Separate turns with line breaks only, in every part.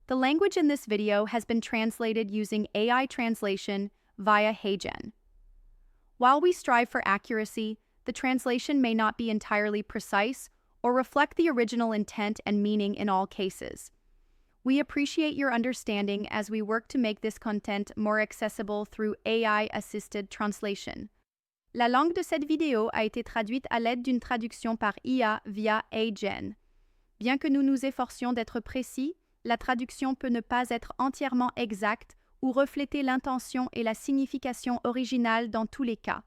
The language in this video has been translated using AI translation via HeyGen. While we strive for accuracy, the translation may not be entirely precise or reflect the original intent and meaning in all cases. We appreciate your understanding as we work to make this content more accessible through AI-assisted translation. La langue de cette vidéo a été traduite à l'aide d'une traduction par IA via HeyGen. Bien que nous nous efforcions d'être précis, la traduction peut ne pas être entièrement exacte ou refléter l'intention et la signification originale dans tous les cas.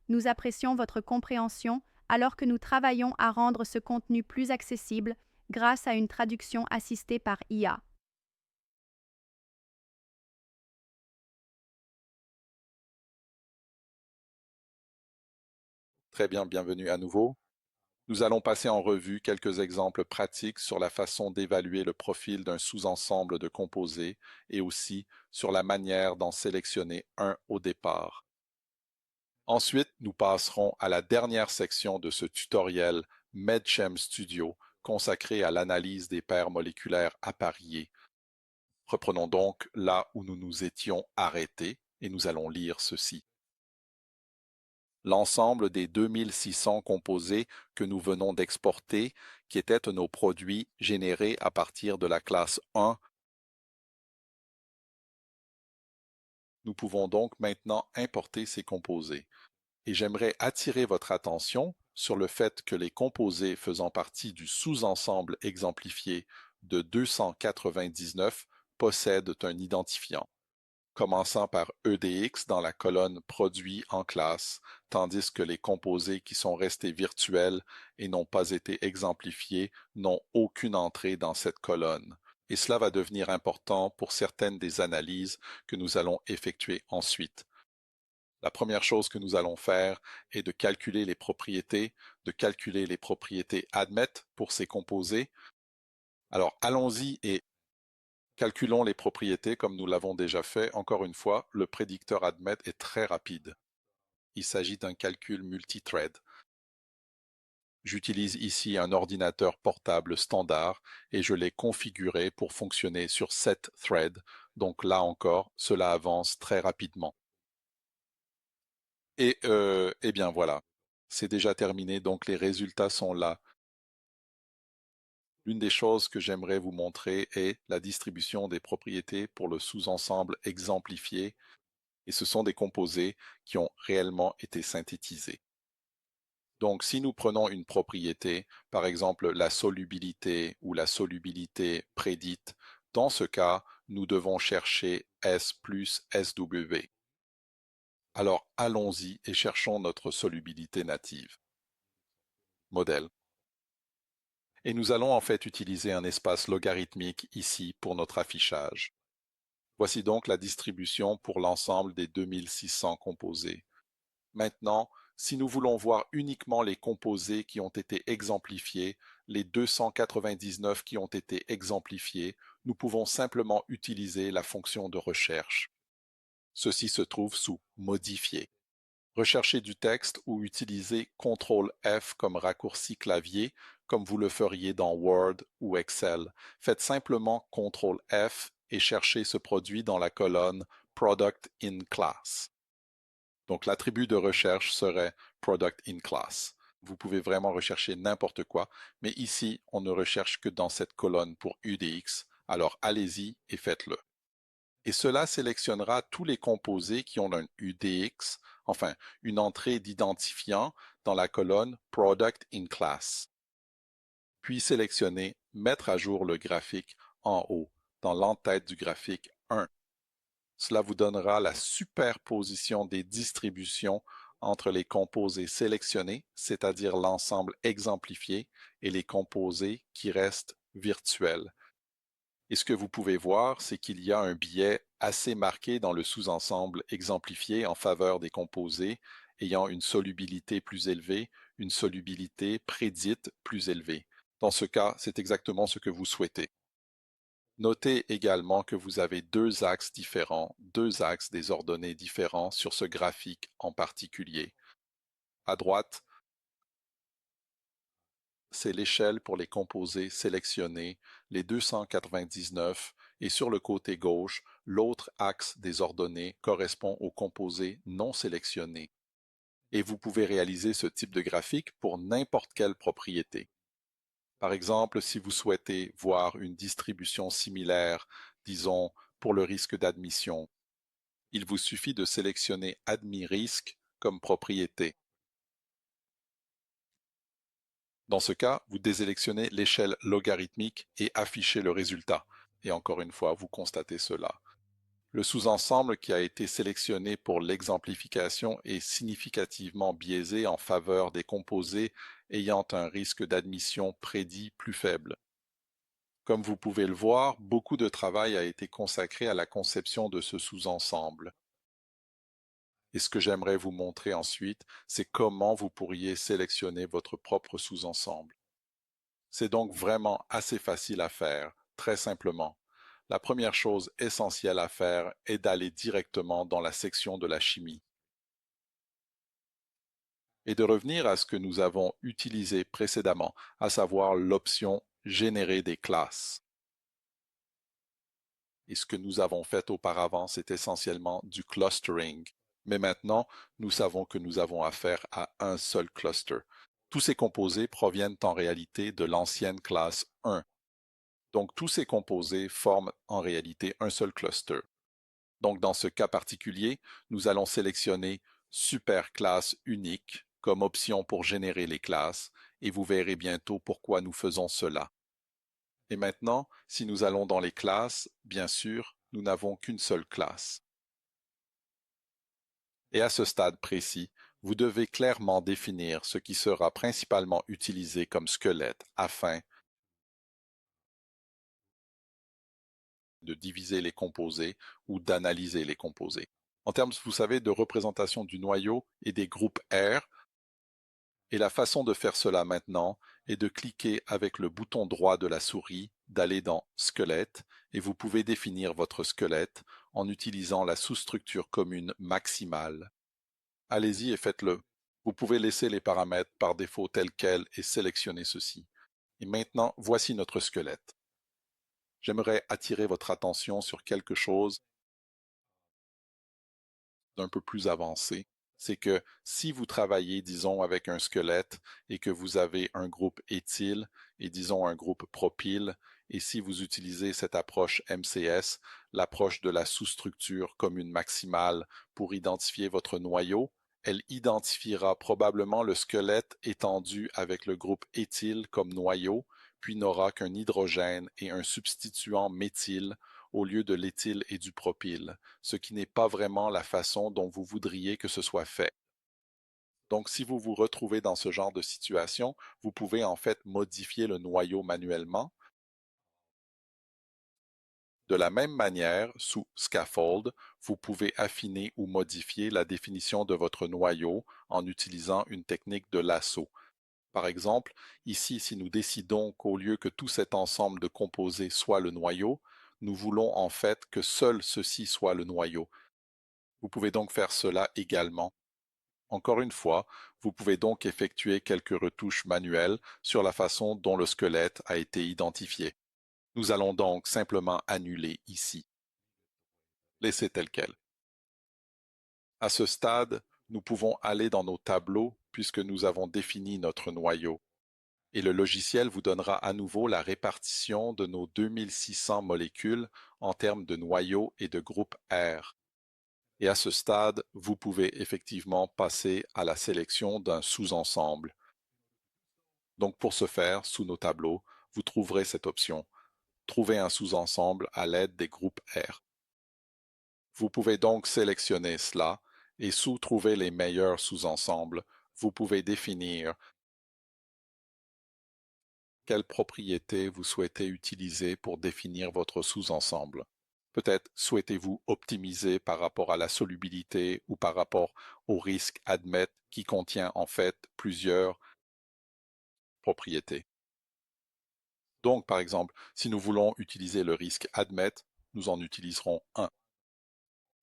Nous apprécions votre compréhension alors que nous travaillons à rendre ce contenu plus accessible grâce à une traduction assistée par IA.
Très bien, bienvenue à nouveau. Nous allons passer en revue quelques exemples pratiques sur la façon d'évaluer le profil d'un sous-ensemble de composés et aussi sur la manière d'en sélectionner un au départ. Ensuite, nous passerons à la dernière section de ce tutoriel MedChem Studio consacré à l'analyse des paires moléculaires appariées. Reprenons donc là où nous nous étions arrêtés et nous allons lire ceci. L'ensemble des 2600 composés que nous venons d'exporter, qui étaient nos produits générés à partir de la classe 1. Nous pouvons donc maintenant importer ces composés. Et j'aimerais attirer votre attention sur le fait que les composés faisant partie du sous-ensemble exemplifié de 299 possèdent un identifiant, commençant par EDX dans la colonne Produits en classe, tandis que les composés qui sont restés virtuels et n'ont pas été exemplifiés n'ont aucune entrée dans cette colonne. Et cela va devenir important pour certaines des analyses que nous allons effectuer ensuite. La première chose que nous allons faire est de calculer les propriétés, ADMET pour ces composés. Alors allons-y et calculons les propriétés comme nous l'avons déjà fait. Encore une fois, le prédicteur ADMET est très rapide. Il s'agit d'un calcul multithread. J'utilise ici un ordinateur portable standard et je l'ai configuré pour fonctionner sur 7 threads. Donc là encore, cela avance très rapidement. Et eh bien voilà, c'est déjà terminé, donc les résultats sont là. L'une des choses que j'aimerais vous montrer est la distribution des propriétés pour le sous-ensemble exemplifié, et ce sont des composés qui ont réellement été synthétisés. Donc si nous prenons une propriété, par exemple la solubilité ou la solubilité prédite, dans ce cas, nous devons chercher S plus SW. Alors allons-y et cherchons notre solubilité native. Modèle. Et nous allons en fait utiliser un espace logarithmique ici pour notre affichage. Voici donc la distribution pour l'ensemble des 2600 composés. Maintenant, si nous voulons voir uniquement les composés qui ont été exemplifiés, les 299 qui ont été exemplifiés, nous pouvons simplement utiliser la fonction de recherche. Ceci se trouve sous Modifier. Rechercher du texte ou utiliser CTRL F comme raccourci clavier, comme vous le feriez dans Word ou Excel. Faites simplement CTRL F et cherchez ce produit dans la colonne Product in Class. Donc l'attribut de recherche serait Product in Class. Vous pouvez vraiment rechercher n'importe quoi, mais ici, on ne recherche que dans cette colonne pour UDX. Alors allez-y et faites-le. Et cela sélectionnera tous les composés qui ont un UDX, enfin une entrée d'identifiant dans la colonne Product in Class. Puis sélectionnez Mettre à jour le graphique en haut, dans l'entête du graphique 1. Cela vous donnera la superposition des distributions entre les composés sélectionnés, c'est-à-dire l'ensemble exemplifié, et les composés qui restent virtuels. Et ce que vous pouvez voir, c'est qu'il y a un biais assez marqué dans le sous-ensemble exemplifié en faveur des composés ayant une solubilité plus élevée, une solubilité prédite plus élevée. Dans ce cas, c'est exactement ce que vous souhaitez. Notez également que vous avez deux axes différents, deux axes des ordonnées différents sur ce graphique en particulier. À droite, c'est l'échelle pour les composés sélectionnés, les 299, et sur le côté gauche, l'autre axe des ordonnées correspond au composé non sélectionné. Et vous pouvez réaliser ce type de graphique pour n'importe quelle propriété. Par exemple, si vous souhaitez voir une distribution similaire, disons pour le risque d'admission, il vous suffit de sélectionner Admis risque comme propriété. Dans ce cas, vous désélectionnez l'échelle logarithmique et affichez le résultat. Et encore une fois, vous constatez cela. Le sous-ensemble qui a été sélectionné pour l'exemplification est significativement biaisé en faveur des composés ayant un risque d'admission prédit plus faible. Comme vous pouvez le voir, beaucoup de travail a été consacré à la conception de ce sous-ensemble. Et ce que j'aimerais vous montrer ensuite, c'est comment vous pourriez sélectionner votre propre sous-ensemble. C'est donc vraiment assez facile à faire, très simplement. La première chose essentielle à faire est d'aller directement dans la section de la chimie et de revenir à ce que nous avons utilisé précédemment, à savoir l'option Générer des classes. Et ce que nous avons fait auparavant, c'est essentiellement du clustering. Mais maintenant, nous savons que nous avons affaire à un seul cluster. Tous ces composés proviennent en réalité de l'ancienne classe 1. Donc tous ces composés forment en réalité un seul cluster. Donc dans ce cas particulier, nous allons sélectionner superclasse unique comme option pour générer les classes et vous verrez bientôt pourquoi nous faisons cela. Et maintenant, si nous allons dans les classes, bien sûr, nous n'avons qu'une seule classe. Et à ce stade précis, vous devez clairement définir ce qui sera principalement utilisé comme squelette afin de diviser les composés ou d'analyser les composés. En termes, vous savez, de représentation du noyau et des groupes R, et la façon de faire cela maintenant est de cliquer avec le bouton droit de la souris, d'aller dans Squelette, et vous pouvez définir votre squelette en utilisant la sous-structure commune maximale. Allez-y et faites-le. Vous pouvez laisser les paramètres par défaut tels quels et sélectionner ceci. Et maintenant, voici notre squelette. J'aimerais attirer votre attention sur quelque chose d'un peu plus avancé. C'est que si vous travaillez, disons, avec un squelette et que vous avez un groupe éthyle et disons un groupe propyle, et si vous utilisez cette approche MCS, l'approche de la sous-structure commune maximale pour identifier votre noyau, elle identifiera probablement le squelette étendu avec le groupe éthyle comme noyau, puis n'aura qu'un hydrogène et un substituant méthyle au lieu de l'éthyle et du propyle, ce qui n'est pas vraiment la façon dont vous voudriez que ce soit fait. Donc, si vous vous retrouvez dans ce genre de situation, vous pouvez en fait modifier le noyau manuellement. De la même manière, sous Scaffold, vous pouvez affiner ou modifier la définition de votre noyau en utilisant une technique de lasso. Par exemple, ici, si nous décidons qu'au lieu que tout cet ensemble de composés soit le noyau, nous voulons en fait que seul ceci soit le noyau. Vous pouvez donc faire cela également. Encore une fois, vous pouvez donc effectuer quelques retouches manuelles sur la façon dont le squelette a été identifié. Nous allons donc simplement annuler ici. Laissez tel quel. À ce stade, nous pouvons aller dans nos tableaux puisque nous avons défini notre noyau. Et le logiciel vous donnera à nouveau la répartition de nos 2600 molécules en termes de noyau et de groupe R. Et à ce stade, vous pouvez effectivement passer à la sélection d'un sous-ensemble. Donc pour ce faire, sous nos tableaux, vous trouverez cette option, Trouver un sous-ensemble à l'aide des groupes R. Vous pouvez donc sélectionner cela et sous Trouver les meilleurs sous-ensembles, vous pouvez définir quelles propriétés vous souhaitez utiliser pour définir votre sous-ensemble. Peut-être souhaitez-vous optimiser par rapport à la solubilité ou par rapport au risque admet qui contient en fait plusieurs propriétés. Donc, par exemple, si nous voulons utiliser le risque admet, nous en utiliserons un.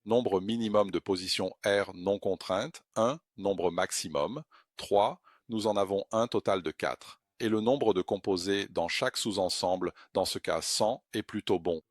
Nombre minimum de positions R non contraintes, 1. Nombre maximum, 3. Nous en avons un total de 4. Et le nombre de composés dans chaque sous-ensemble, dans ce cas 100, est plutôt bon.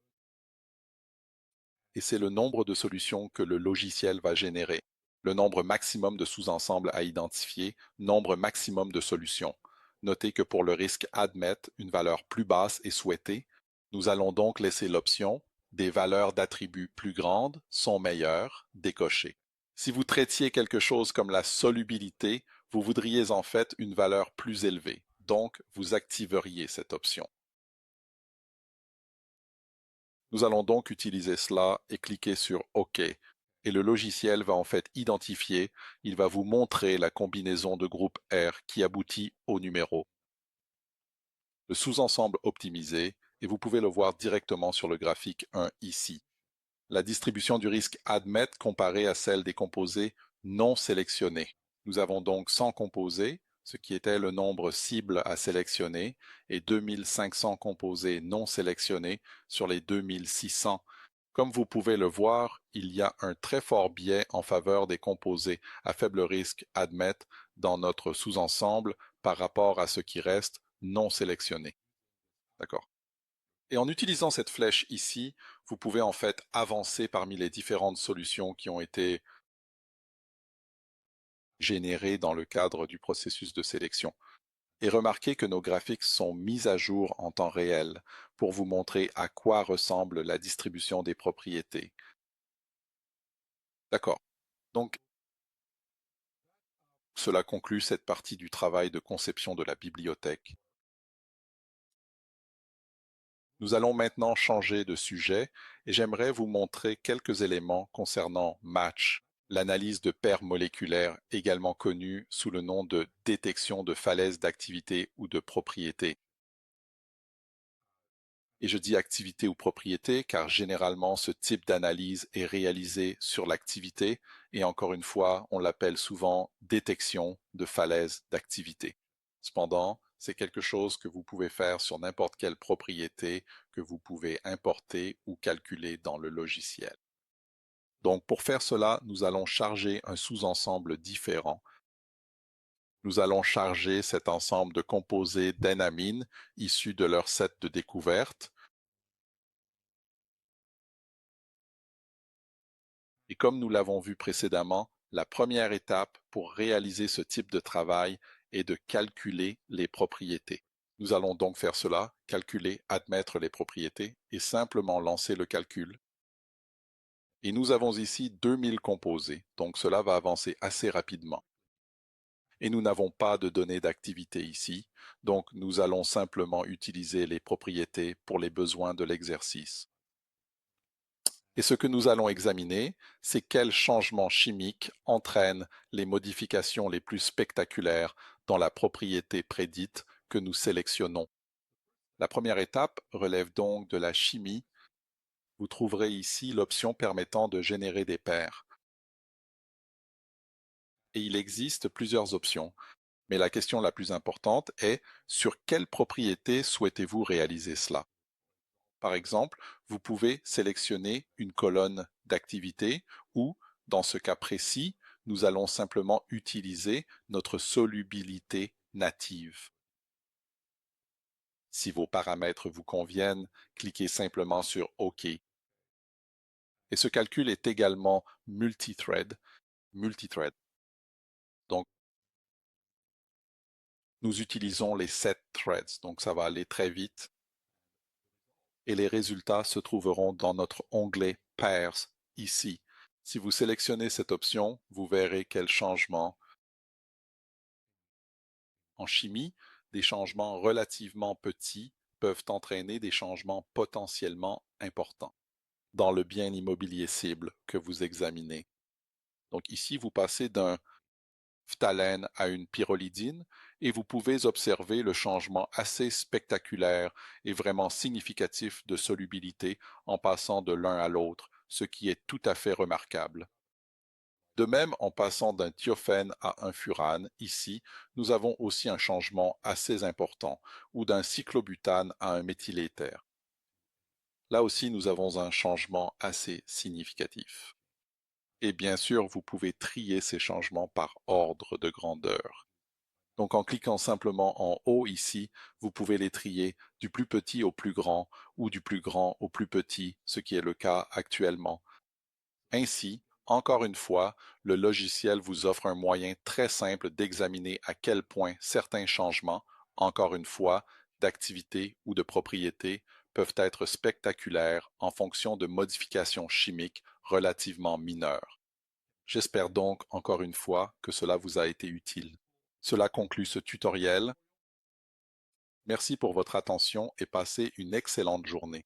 et c'est le nombre de solutions que le logiciel va générer. Le nombre maximum de sous-ensembles à identifier, nombre maximum de solutions. Notez que pour le risque admet, une valeur plus basse est souhaitée. Nous allons donc laisser l'option des valeurs d'attributs plus grandes sont meilleures décochée. Si vous traitiez quelque chose comme la solubilité, vous voudriez en fait une valeur plus élevée, donc vous activeriez cette option. Nous allons donc utiliser cela et cliquer sur OK. Et le logiciel va en fait identifier, il va vous montrer la combinaison de groupe R qui aboutit au numéro. Le sous-ensemble optimisé, et vous pouvez le voir directement sur le graphique 1 ici. La distribution du risque admet comparée à celle des composés non sélectionnés. Nous avons donc 100 composés, ce qui était le nombre cible à sélectionner, et 2500 composés non sélectionnés sur les 2600. Comme vous pouvez le voir, il y a un très fort biais en faveur des composés à faible risque admet dans notre sous-ensemble par rapport à ce qui reste non sélectionné. D'accord. Et en utilisant cette flèche ici, vous pouvez en fait avancer parmi les différentes solutions qui ont été générées dans le cadre du processus de sélection. Et remarquez que nos graphiques sont mis à jour en temps réel pour vous montrer à quoi ressemble la distribution des propriétés. D'accord. Donc, cela conclut cette partie du travail de conception de la bibliothèque. Nous allons maintenant changer de sujet et j'aimerais vous montrer quelques éléments concernant Match, l'analyse de paires moléculaires également connue sous le nom de détection de falaises d'activité ou de propriété. Et je dis activité ou propriété car généralement ce type d'analyse est réalisé sur l'activité et encore une fois on l'appelle souvent détection de falaises d'activité. Cependant, c'est quelque chose que vous pouvez faire sur n'importe quelle propriété que vous pouvez importer ou calculer dans le logiciel. Donc pour faire cela, nous allons charger un sous-ensemble différent. Nous allons charger cet ensemble de composés d'énamines issus de leur set de découverte. Et comme nous l'avons vu précédemment, la première étape pour réaliser ce type de travail est de calculer les propriétés. Nous allons donc faire cela, calculer, admettre les propriétés et simplement lancer le calcul. Et nous avons ici 2000 composés, donc cela va avancer assez rapidement. Et nous n'avons pas de données d'activité ici, donc nous allons simplement utiliser les propriétés pour les besoins de l'exercice. Et ce que nous allons examiner, c'est quels changements chimiques entraînent les modifications les plus spectaculaires dans la propriété prédite que nous sélectionnons. La première étape relève donc de la chimie. Vous trouverez ici l'option permettant de générer des paires. Et il existe plusieurs options, mais la question la plus importante est sur quelle propriété souhaitez-vous réaliser cela? Par exemple, vous pouvez sélectionner une colonne d'activité ou, dans ce cas précis, nous allons simplement utiliser notre solubilité native. Si vos paramètres vous conviennent, cliquez simplement sur OK. Et ce calcul est également multithread. Donc, nous utilisons les set threads, donc ça va aller très vite. Et les résultats se trouveront dans notre onglet Pairs ici. Si vous sélectionnez cette option, vous verrez quels changements. En chimie, des changements relativement petits peuvent entraîner des changements potentiellement importants dans le bien immobilier cible que vous examinez. Donc ici, vous passez d'un phthalène à une pyrrolidine et vous pouvez observer le changement assez spectaculaire et vraiment significatif de solubilité en passant de l'un à l'autre, ce qui est tout à fait remarquable. De même, en passant d'un thiophène à un furane, ici, nous avons aussi un changement assez important, ou d'un cyclobutane à un méthyléther. Là aussi, nous avons un changement assez significatif. Et bien sûr, vous pouvez trier ces changements par ordre de grandeur. Donc en cliquant simplement en haut ici, vous pouvez les trier du plus petit au plus grand ou du plus grand au plus petit, ce qui est le cas actuellement. Ainsi, encore une fois, le logiciel vous offre un moyen très simple d'examiner à quel point certains changements, encore une fois, d'activité ou de propriété, peuvent être spectaculaires en fonction de modifications chimiques relativement mineures. J'espère donc encore une fois que cela vous a été utile. Cela conclut ce tutoriel. Merci pour votre attention et passez une excellente journée.